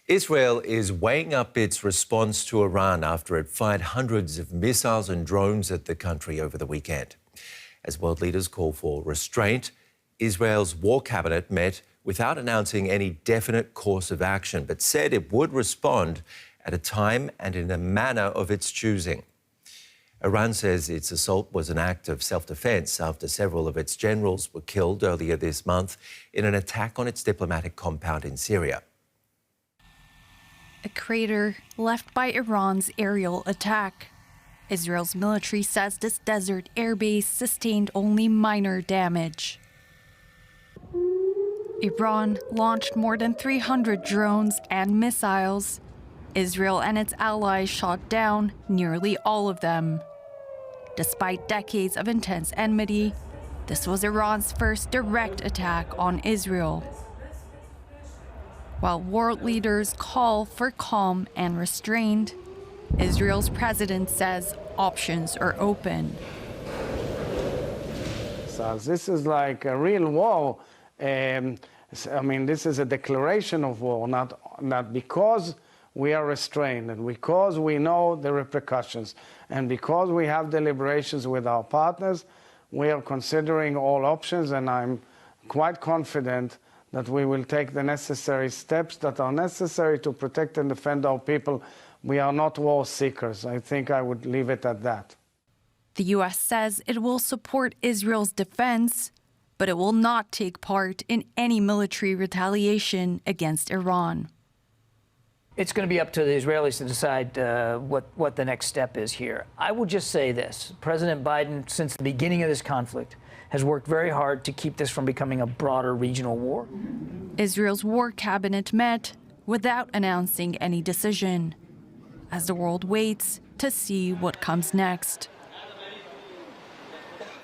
Israel is weighing up its response to Iran after it fired hundreds of missiles and drones at the country over the weekend. As world leaders call for restraint, Israel's war cabinet met without announcing any definite course of action, but said it would respond at a time and in a manner of its choosing. Iran says its assault was an act of self-defense after several of its generals were killed earlier this month in an attack on its diplomatic compound in Syria. A crater left by Iran's aerial attack. Israel's military says this desert airbase sustained only minor damage. Iran launched more than 300 drones and missiles. Israel and its allies shot down nearly all of them. Despite decades of intense enmity, this was Iran's first direct attack on Israel. While world leaders call for calm and restraint, Israel's president says options are open. So this is like a real war. This is a declaration of war, not because we are restrained and because we know the repercussions and because we have deliberations with our partners. We are considering all options, and I'm quite confident that we will take the necessary steps that are necessary to protect and defend our people. We are not war seekers. I think I would leave it at that. The U.S. says it will support Israel's defense, but it will not take part in any military retaliation against Iran. It's going to be up to the Israelis to decide what the next step is here. I will just say this. President Biden, since the beginning of this conflict, has worked very hard to keep this from becoming a broader regional war. Israel's war cabinet met without announcing any decision, as the world waits to see what comes next.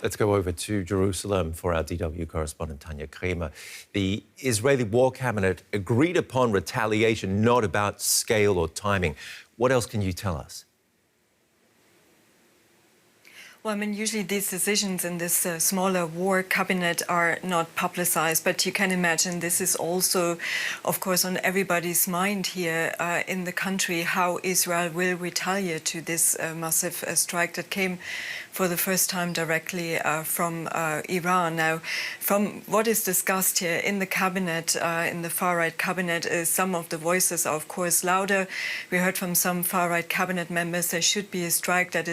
Let's go over to Jerusalem for our DW correspondent Tania Krämer. The Israeli war cabinet agreed upon retaliation, not about scale or timing. What else can you tell us? Well, usually these decisions in this smaller war cabinet are not publicized, but you can imagine this is also, of course, on everybody's mind here in the country, how Israel will retaliate to this massive strike that came for the first time directly from Iran. Now, from what is discussed here in the cabinet, in the far-right cabinet, some of the voices are, of course, louder. We heard from some far-right cabinet members there should be a strike that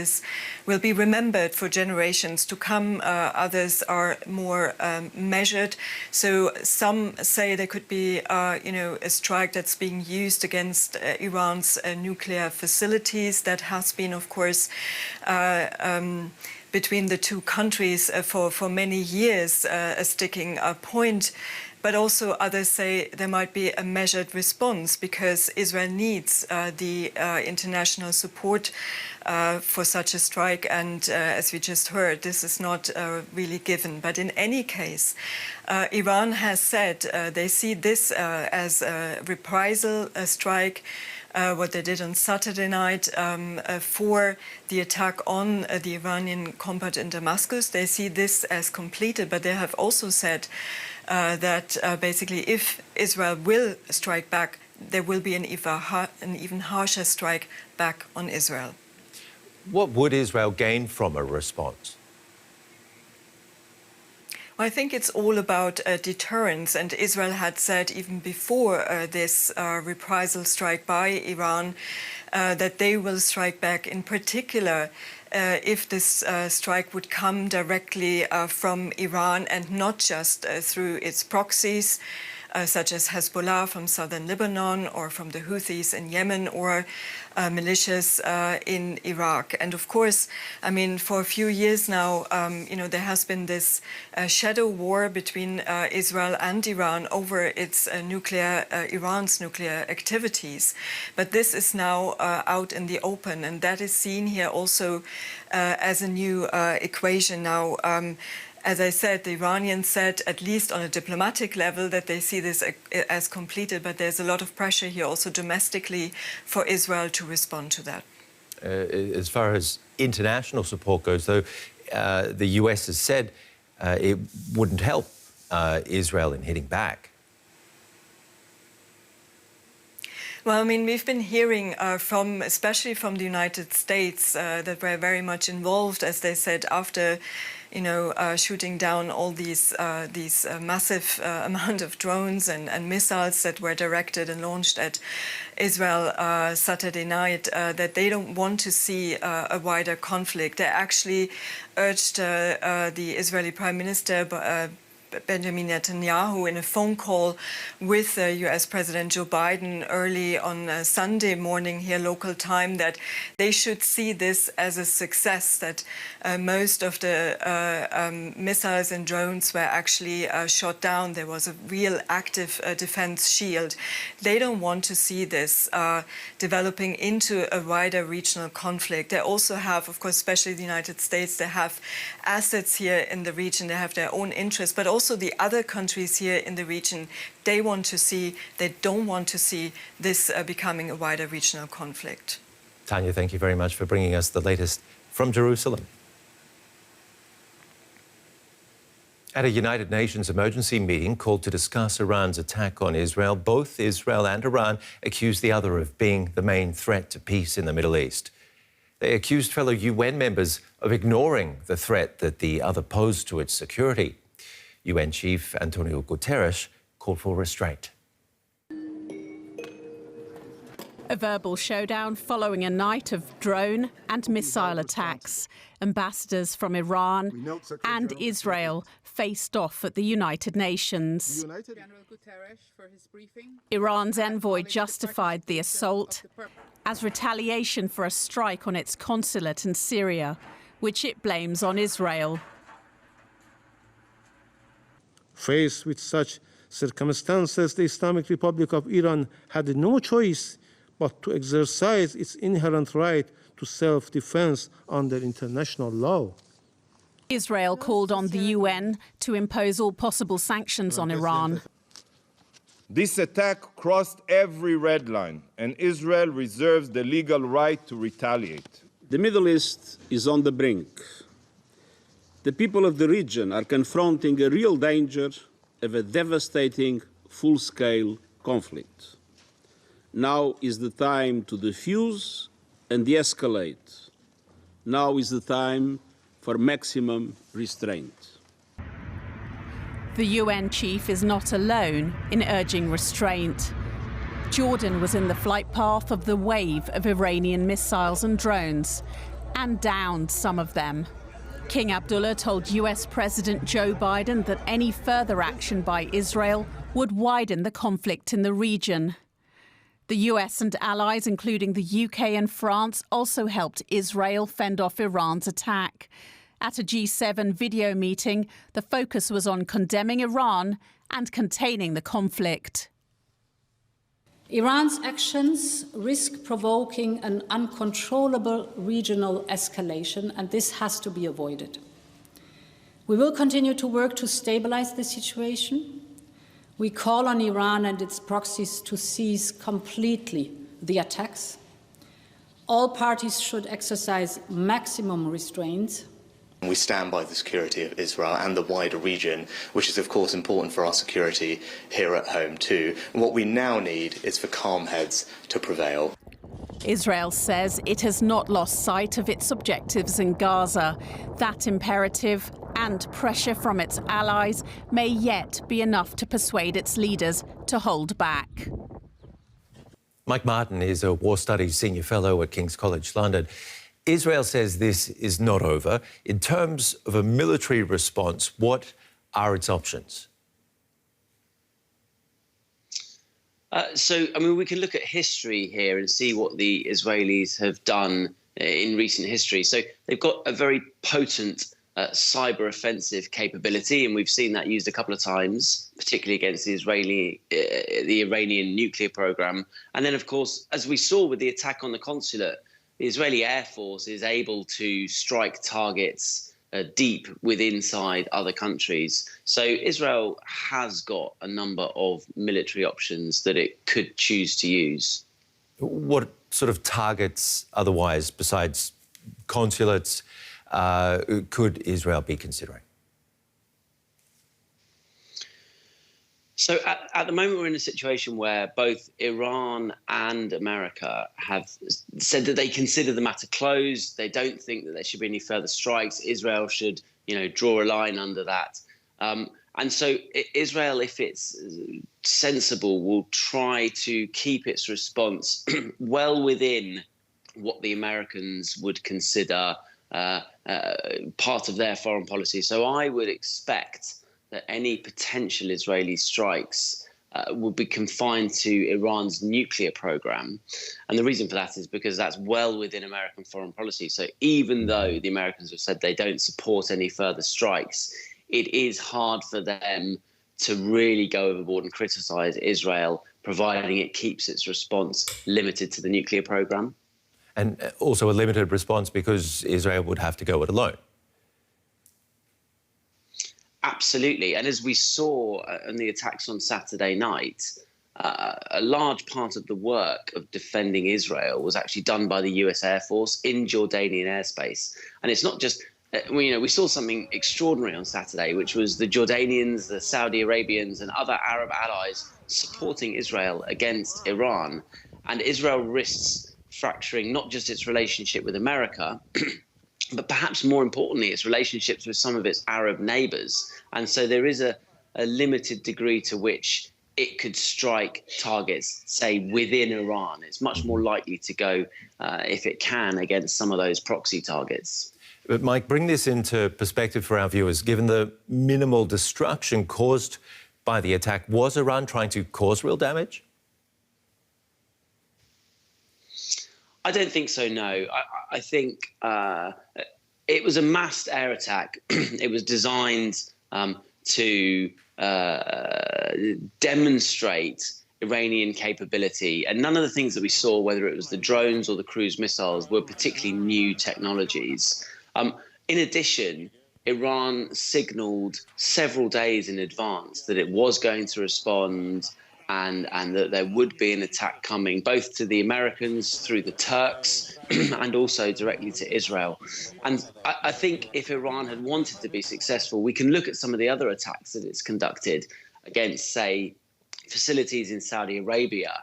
will be remembered for generations to come. Others are more measured. So some say there could be, a strike that's being used against Iran's nuclear facilities. That has been, of course, between the two countries for many years a sticking point. But also others say there might be a measured response because Israel needs the international support for such a strike. And as we just heard, this is not really given. But in any case, Iran has said they see this as a reprisal strike. What they did on Saturday night for the attack on the Iranian compound in Damascus. They see this as completed, but they have also said that basically if Israel will strike back, there will be an even harsher strike back on Israel. What would Israel gain from a response? I think it's all about deterrence, and Israel had said even before this reprisal strike by Iran that they will strike back, in particular if this strike would come directly from Iran and not just through its proxies, such as Hezbollah from southern Lebanon or from the Houthis in Yemen or militias in Iraq. And of course, for a few years now, there has been this shadow war between Israel and Iran over its Iran's nuclear activities. But this is now out in the open, and that is seen here also as a new equation now. As I said, the Iranians said, at least on a diplomatic level, that they see this as completed, but there's a lot of pressure here also domestically for Israel to respond to that. As far as international support goes, though, the US has said it wouldn't help Israel in hitting back. Well, I mean, we've been hearing especially from the United States, that were very much involved, as they said, after, shooting down all these massive amount of drones and missiles that were directed and launched at Israel Saturday night, that they don't want to see a wider conflict. They actually urged the Israeli Prime Minister Benjamin Netanyahu in a phone call with US President Joe Biden early on Sunday morning here local time, that they should see this as a success, that most of the missiles and drones were actually shot down. There was a real active defense shield. They don't want to see this developing into a wider regional conflict. They also have, of course, especially the United States, they have assets here in the region, they have their own interests, but also the other countries here in the region, they don't want to see this becoming a wider regional conflict. Tania, thank you very much for bringing us the latest from Jerusalem. At a United Nations emergency meeting called to discuss Iran's attack on Israel, both Israel and Iran accused the other of being the main threat to peace in the Middle East. They accused fellow UN members of ignoring the threat that the other posed to its security. UN Chief Antonio Guterres called for restraint. A verbal showdown following a night of drone and missile attacks. Ambassadors from Iran and Israel faced off at the United Nations. Iran's envoy justified the assault as retaliation for a strike on its consulate in Syria, which it blames on Israel. Faced with such circumstances, the Islamic Republic of Iran had no choice but to exercise its inherent right to self-defense under international law. Israel called on the UN to impose all possible sanctions on Iran. This attack crossed every red line, and Israel reserves the legal right to retaliate. The Middle East is on the brink. The people of the region are confronting a real danger of a devastating, full-scale conflict. Now is the time to defuse and de-escalate. Now is the time for maximum restraint. The UN chief is not alone in urging restraint. Jordan was in the flight path of the wave of Iranian missiles and drones and downed some of them. King Abdullah told US President Joe Biden that any further action by Israel would widen the conflict in the region. The US and allies, including the UK and France, also helped Israel fend off Iran's attack. At a G7 video meeting, the focus was on condemning Iran and containing the conflict. Iran's actions risk provoking an uncontrollable regional escalation, and this has to be avoided. We will continue to work to stabilize the situation. We call on Iran and its proxies to cease completely the attacks. All parties should exercise maximum restraint. We stand by the security of Israel and the wider region, which is of course important for our security here at home too. And what we now need is for calm heads to prevail. Israel says it has not lost sight of its objectives in Gaza. That imperative and pressure from its allies may yet be enough to persuade its leaders to hold back. Mike Martin is a War Studies Senior Fellow at King's College London. Israel says this is not over. In terms of a military response, what are its options? We can look at history here and see what the Israelis have done in recent history. So they've got a very potent cyber offensive capability, and we've seen that used a couple of times, particularly against the Iranian nuclear program. And then, of course, as we saw with the attack on the consulate, the Israeli Air Force is able to strike targets deep inside other countries. So Israel has got a number of military options that it could choose to use. What sort of targets otherwise, besides consulates, could Israel be considering? So at the moment, we're in a situation where both Iran and America have said that they consider the matter closed. They don't think that there should be any further strikes. Israel should, draw a line under that. And so Israel, if it's sensible, will try to keep its response well within what the Americans would consider part of their foreign policy. So I would expect that any potential Israeli strikes will be confined to Iran's nuclear program. And the reason for that is because that's well within American foreign policy. So even though the Americans have said they don't support any further strikes, it is hard for them to really go overboard and criticize Israel, providing it keeps its response limited to the nuclear program. And also a limited response because Israel would have to go it alone. Absolutely. And as we saw in the attacks on Saturday night, a large part of the work of defending Israel was actually done by the US Air Force in Jordanian airspace. And it's not just, we saw something extraordinary on Saturday, which was the Jordanians, the Saudi Arabians and other Arab allies supporting Israel against Iran. And Israel risks fracturing not just its relationship with America, but perhaps more importantly, its relationships with some of its Arab neighbours. And so there is a limited degree to which it could strike targets, say, within Iran. It's much more likely to go, if it can, against some of those proxy targets. But Mike, bring this into perspective for our viewers. Given the minimal destruction caused by the attack, was Iran trying to cause real damage? I don't think so, no. I think it was a massed air attack. It was designed to demonstrate Iranian capability. And none of the things that we saw, whether it was the drones or the cruise missiles, were particularly new technologies. In addition, Iran signalled several days in advance that it was going to respond and that there would be an attack coming, both to the Americans through the Turks and also directly to Israel. And I think if Iran had wanted to be successful, we can look at some of the other attacks that it's conducted against, say, facilities in Saudi Arabia,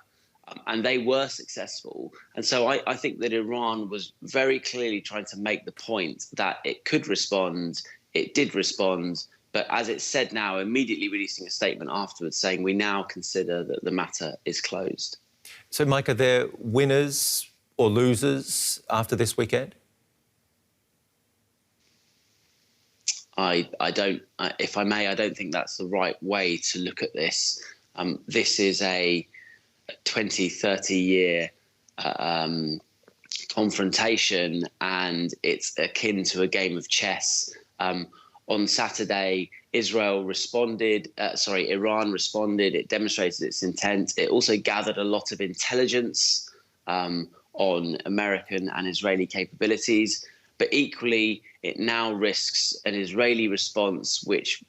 and they were successful. And so I think that Iran was very clearly trying to make the point that it could respond, it did respond, but as it's said now, immediately releasing a statement afterwards saying we now consider that the matter is closed. So, Mike, are there winners or losers after this weekend? I don't, if I may, I don't think that's the right way to look at this. This is a 20, 30-year confrontation, and it's akin to a game of chess. On Saturday, Iran responded. It demonstrated its intent. It also gathered a lot of intelligence on American and Israeli capabilities. But equally, it now risks an Israeli response, which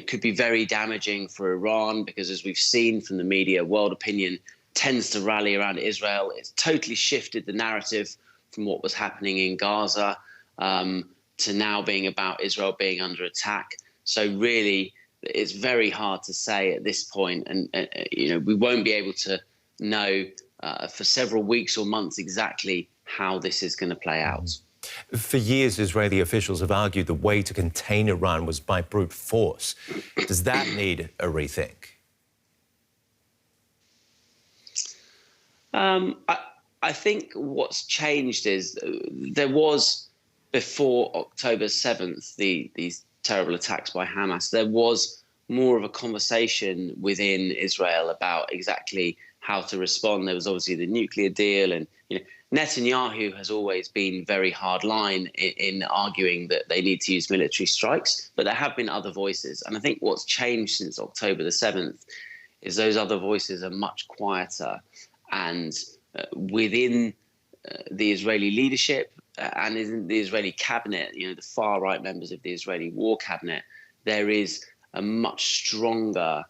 could be very damaging for Iran, because as we've seen from the media, world opinion tends to rally around Israel. It's totally shifted the narrative from what was happening in Gaza to now being about Israel being under attack. So really, it's very hard to say at this point, and we won't be able to know for several weeks or months exactly how this is going to play out. For years, Israeli officials have argued the way to contain Iran was by brute force. Does that need a rethink? I think what's changed is there was, before October 7th, these terrible attacks by Hamas, there was more of a conversation within Israel about exactly how to respond. There was obviously the nuclear deal, and Netanyahu has always been very hardline in arguing that they need to use military strikes, but there have been other voices. And I think what's changed since October the 7th is those other voices are much quieter. And within the Israeli leadership and in the Israeli cabinet, the far right members of the Israeli war cabinet, there is a much stronger,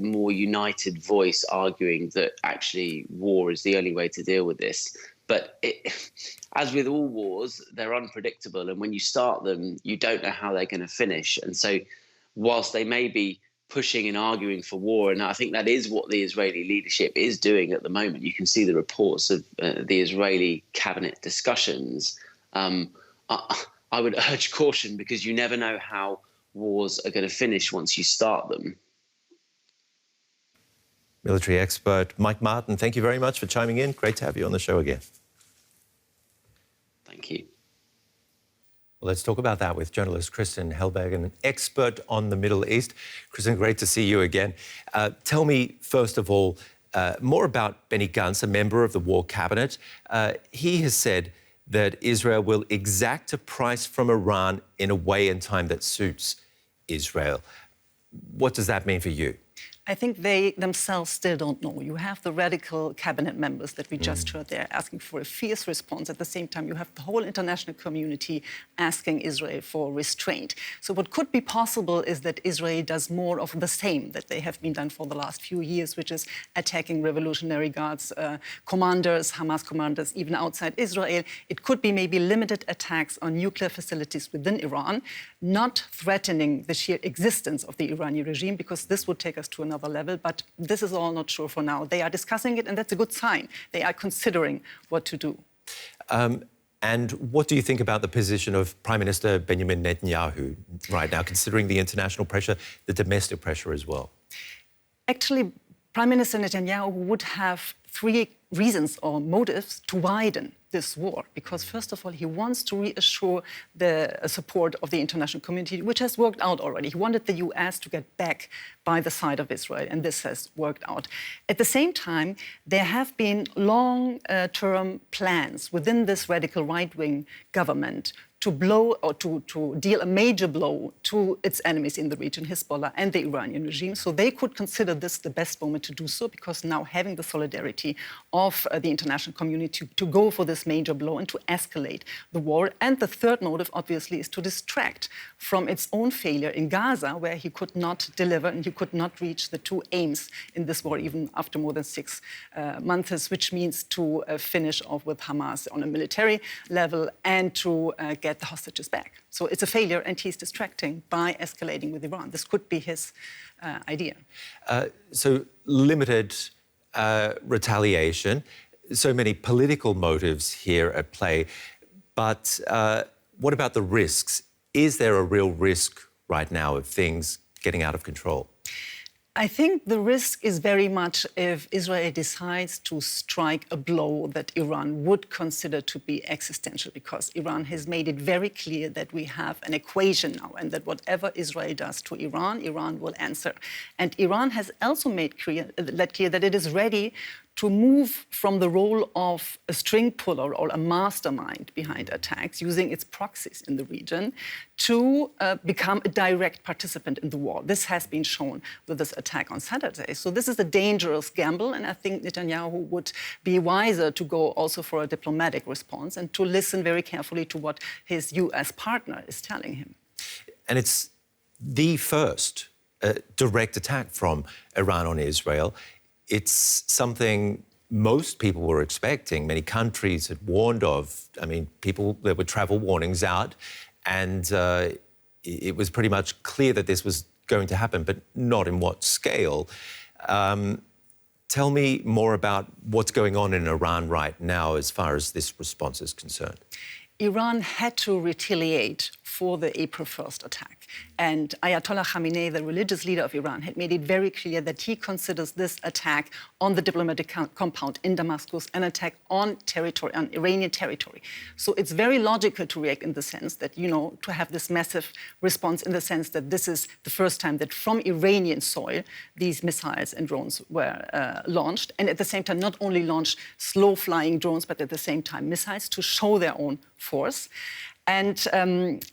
more united voice arguing that actually war is the only way to deal with this. But as with all wars, they're unpredictable. And when you start them, you don't know how they're going to finish. And so whilst they may be pushing and arguing for war. And I think that is what the Israeli leadership is doing at the moment. You can see the reports of the Israeli cabinet discussions. I would urge caution, because you never know how wars are going to finish once you start them. Military expert Mike Martin, thank you very much for chiming in. Great to have you on the show again. Thank you. Well, let's talk about that with journalist Kristin Helberg, an expert on the Middle East. Kristin, great to see you again. Tell me, first of all, more about Benny Gantz, a member of the War Cabinet. He has said that Israel will exact a price from Iran in a way and time that suits Israel. What does that mean for you? I think they themselves still don't know. You have the radical cabinet members that we just heard there asking for a fierce response. At the same time, you have the whole international community asking Israel for restraint. So what could be possible is that Israel does more of the same that they have been done for the last few years, which is attacking Revolutionary Guards commanders, Hamas commanders, even outside Israel. It could be maybe limited attacks on nuclear facilities within Iran, not threatening the sheer existence of the Iranian regime, because this would take us to another level, but this is all not sure for now. They are discussing it, and that's a good sign. They are considering what to do. And what do you think about the position of Prime Minister Benjamin Netanyahu right now, considering the international pressure, the domestic pressure as well? Actually, Prime Minister Netanyahu would have three reasons or motives to widen this war, because first of all, he wants to reassure the support of the international community, which has worked out already. He wanted the US to get back by the side of Israel, and this has worked out. At the same time, there have been long-term plans within this radical right-wing government to blow or to deal a major blow to its enemies in the region, Hezbollah and the Iranian regime. So they could consider this the best moment to do so, because now having the solidarity of the international community to go for this major blow and to escalate the war. And the third motive, obviously, is to distract from its own failure in Gaza, where he could not deliver and he could not reach the two aims in this war, even after more than 6 months, which means to finish off with Hamas on a military level and to get the hostages back. So it's a failure, and he's distracting by escalating with Iran. This could be his idea. So limited retaliation, so many political motives here at play. But what about the risks? Is there a real risk right now of things getting out of control? I think the risk is very much if Israel decides to strike a blow that Iran would consider to be existential, because Iran has made it very clear that we have an equation now, and that whatever Israel does to Iran, Iran will answer. And Iran has also made clear that it is ready to move from the role of a string puller or a mastermind behind attacks, using its proxies in the region, to become a direct participant in the war. This has been shown with this attack on Saturday. So this is a dangerous gamble, and I think Netanyahu would be wiser to go also for a diplomatic response and to listen very carefully to what his US partner is telling him. And it's the first direct attack from Iran on Israel. It's something most people were expecting. Many countries had warned of. I mean, there were travel warnings out, and it was pretty much clear that this was going to happen, but not in what scale. Tell me more about what's going on in Iran right now as far as this response is concerned. Iran had to retaliate for the April 1st attack. And Ayatollah Khamenei, the religious leader of Iran, had made it very clear that he considers this attack on the diplomatic compound in Damascus an attack on territory, on Iranian territory. So it's very logical to react in the sense that, to have this massive response in the sense that this is the first time that from Iranian soil these missiles and drones were launched. And at the same time, not only launch slow-flying drones, but at the same time missiles to show their own force. And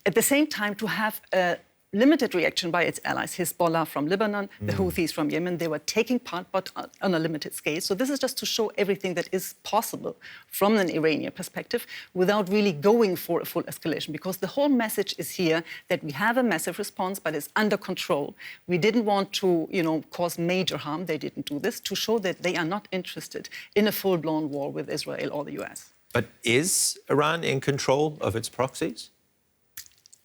at the same time, to have a limited reaction by its allies, Hezbollah from Lebanon, the Houthis from Yemen. They were taking part, but on a limited scale. So this is just to show everything that is possible from an Iranian perspective without really going for a full escalation, because the whole message is here that we have a massive response, but it's under control. We didn't want to, cause major harm. They didn't do this, to show that they are not interested in a full-blown war with Israel or the US. But is Iran in control of its proxies?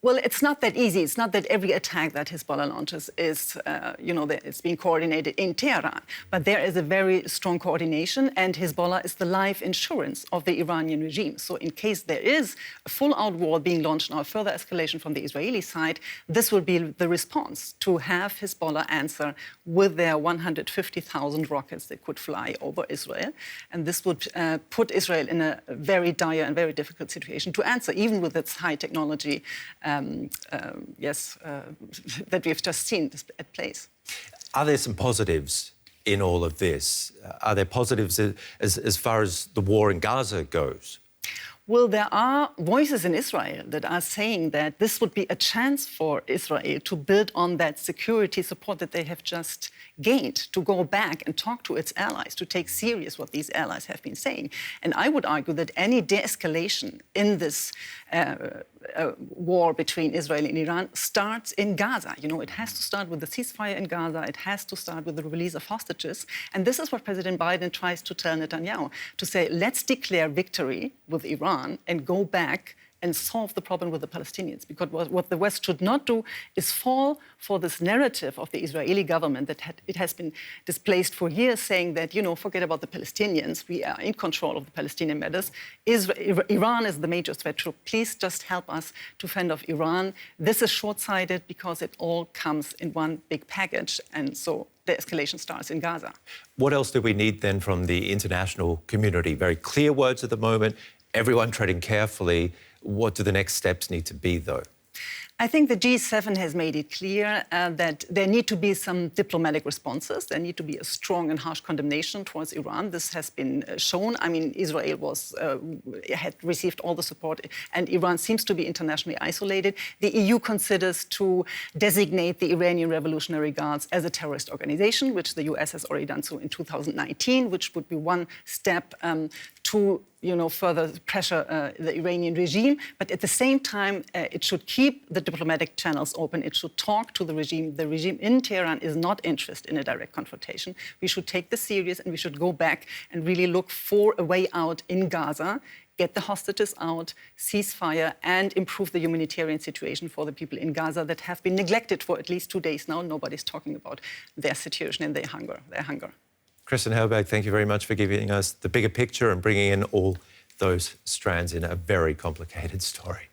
Well, it's not that easy. It's not that every attack that Hezbollah launches is, that it's being coordinated in Tehran. But there is a very strong coordination, and Hezbollah is the life insurance of the Iranian regime. So in case there is a full-out war being launched now, further escalation from the Israeli side, this will be the response, to have Hezbollah answer with their 150,000 rockets that could fly over Israel. And this would put Israel in a very dire and very difficult situation to answer, even with its high technology that we've just seen at place. Are there some positives in all of this? Are there positives as far as the war in Gaza goes? Well, there are voices in Israel that are saying that this would be a chance for Israel to build on that security support that they have just gained, to go back and talk to its allies, to take serious what these allies have been saying. And I would argue that any de-escalation in this war between Israel and Iran starts in Gaza. It has to start with the ceasefire in Gaza. It has to start with the release of hostages. And this is what President Biden tries to tell Netanyahu, to say, let's declare victory with Iran and go back and solve the problem with the Palestinians. Because what the West should not do is fall for this narrative of the Israeli government that it has been displaced for years, saying that, forget about the Palestinians, we are in control of the Palestinian matters. Iran is the major threat, so please just help us to fend off Iran. This is short-sighted because it all comes in one big package, and so the escalation starts in Gaza. What else do we need then from the international community? Very clear words at the moment, everyone treading carefully. What do the next steps need to be, though? I think the G7 has made it clear that there need to be some diplomatic responses. There need to be a strong and harsh condemnation towards Iran. This has been shown. I mean, Israel had received all the support, and Iran seems to be internationally isolated. The EU considers to designate the Iranian Revolutionary Guards as a terrorist organization, which the US has already done so in 2019, which would be one step to further pressure the Iranian regime. But at the same time, it should keep the diplomatic channels open. It should talk to the regime. The regime in Tehran is not interested in a direct confrontation. We should take this serious, and we should go back and really look for a way out in Gaza, get the hostages out, ceasefire, and improve the humanitarian situation for the people in Gaza that have been neglected for at least 2 days now. Nobody's talking about their situation and their hunger. Kristin Helberg, thank you very much for giving us the bigger picture and bringing in all those strands in a very complicated story.